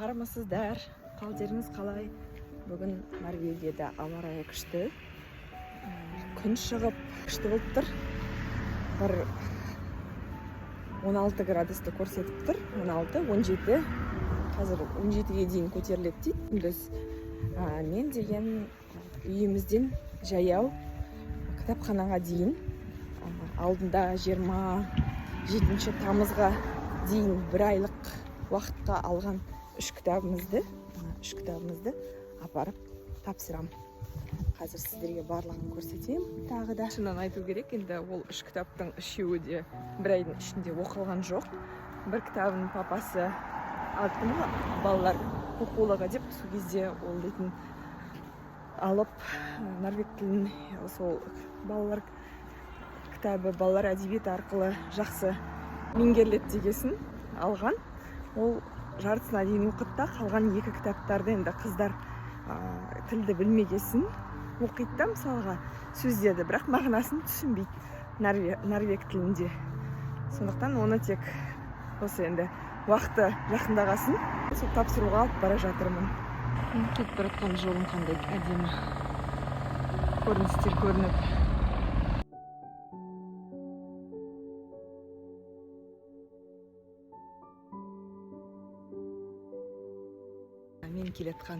Армысыздар, қал жеріңіз қалай? Бүгін Норвегияда ауа райы күшті. Күн шығып күшті болып тұр. Бір 16 градусты көрсетіп тұр. 16-17. Қазір 17-ге дейін көтеріледі дейді. Күндіз мен деген үйімізден жаяу кітапханаға дейін алдында 27 тамызға дейін бір айлық уақытқа алған үш кітабымызды апарып тапсырам. Қазір сіздерге барлығын көрсетемін. Тағы да шынын айту керек, енді ол үш кітаптың үшеуі де бір айдың ішінде оқылған жоқ. Бір кітабын папасы алды ма, балалар оқулығы деп, сол кезде ол дейтін алып норвег тілін, сол балалар кітабы, балалар әдебиеті арқылы жақсы меңгеріледі дегесін алған. Ол жартысына дейін оқыды да, қалған екі кітаптарды енді қыздар тілді білмегесін оқиды да, мысалға сөздерді, бірақ мағынасын түсінбейді норвег тілінде. Сондықтан оны тек осы енді уақыты жақындағасын сол тапсыруға алып бара жатырмын. Кетіп бара жатқан жолым қандай әдемі көріністер көрініп. Мен келетқан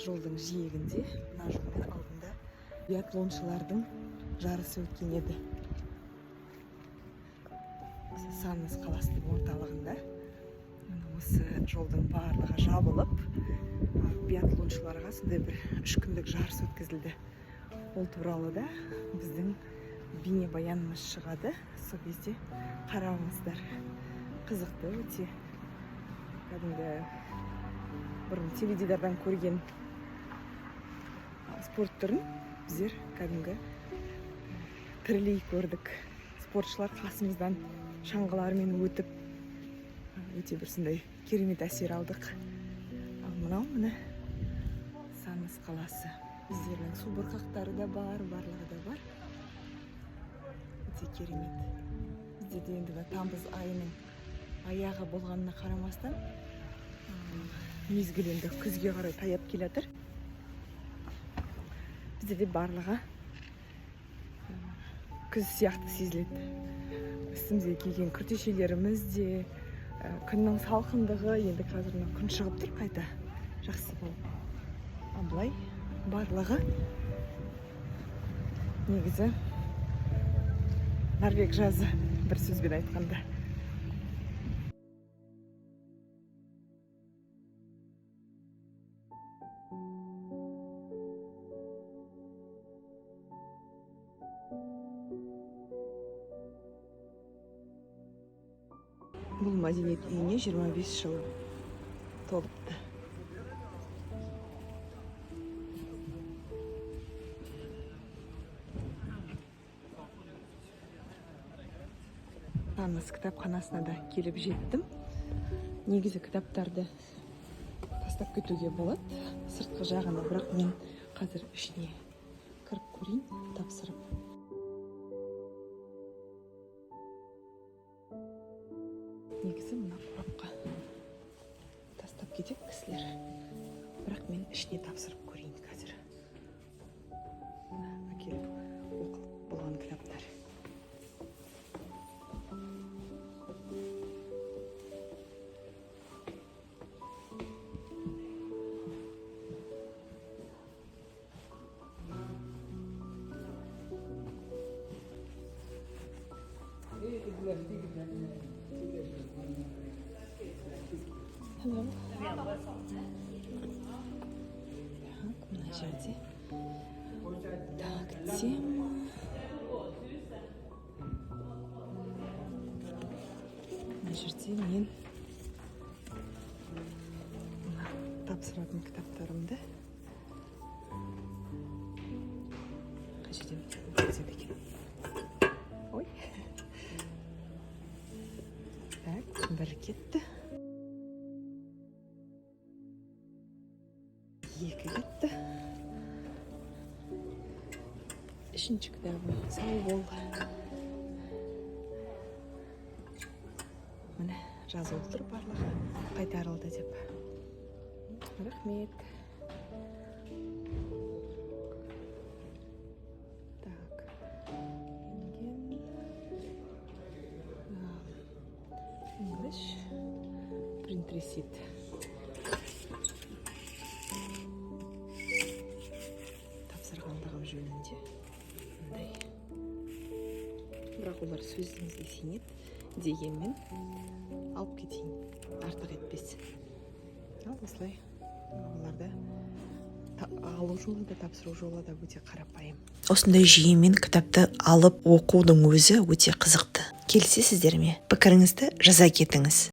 жолдың жиегінде, мына жолдың алдында биатлоншылардың жарысы өткен еді. Саннес қаласының орталығында. Осы жолдың барлығы жабылып, биатлоншыларға сондай бір 3 күндік жарыс өткізілді. Ол туралы да біздің бейнебаянымыз шығады. Сол кезде қараңыздар. Қызықты өте. Кәдімгі бұрын теледидардан көрген спорт түрін біздер кәдімгі тірілей көрдік. Спортшылар қасымыздан шаңғылармен өтіп, өте бір сондай керемет әсер алдық. Ал мынау міне Саннес қаласы. Біздердің су бұрқақтары да бар, барлығы да бар. Өте керемет. Біздерде енді тамыз айының аяғы болғанына қарамастан, мезгіл енді күзге қарай таяп келатыр. Біздерде барлығы күз сияқты сезіледі. Үстімізге киген күртешелеріміз де, күннің салқындығы, енді қазір күн шығып тұр қайта, жақсы болып. Абылай барлығы негізі норвег жазы, бір сөзбен айтқанда. Бұл мәдениет үйіне 25 жыл толыпты. Саннес кітапханасына да келіп жеттім. Негізі кітаптарды тастап кетуге болады сыртқы жағына, бірақ мен қазір ішіне кіріп көрейін, тапсырып. Негізі мына қорапқа тастап кетек кісілер, бірақ мен ішіне тапсырып көрейін қазір. Әкеліп оқылып болған кітаптар. Hello. Мына жерде тема. Мына жерде мен тапсыратын кітаптарымды қай жерден өткізеді екен. Ой. Так, бірі кетті. Екі кетті. Үшінші кітабы сау бол. Міне жазылып тұр барлығы. қайтарылды деп. Рахмет. Так. English. Print receipt. Тапсырғандығым жөнінде. Мындай. Бірақ олар сөзіңізге сенеді дегенмен алып кетейін, артық етпес. Ал осылай оларды алу жолы да тапсыру жолы да өте қарапайым. Осындай жүйемен кітапты алып оқудың өзі өте қызықты. Келісесіздер ме? Пікіріңізді жаза кетіңіз.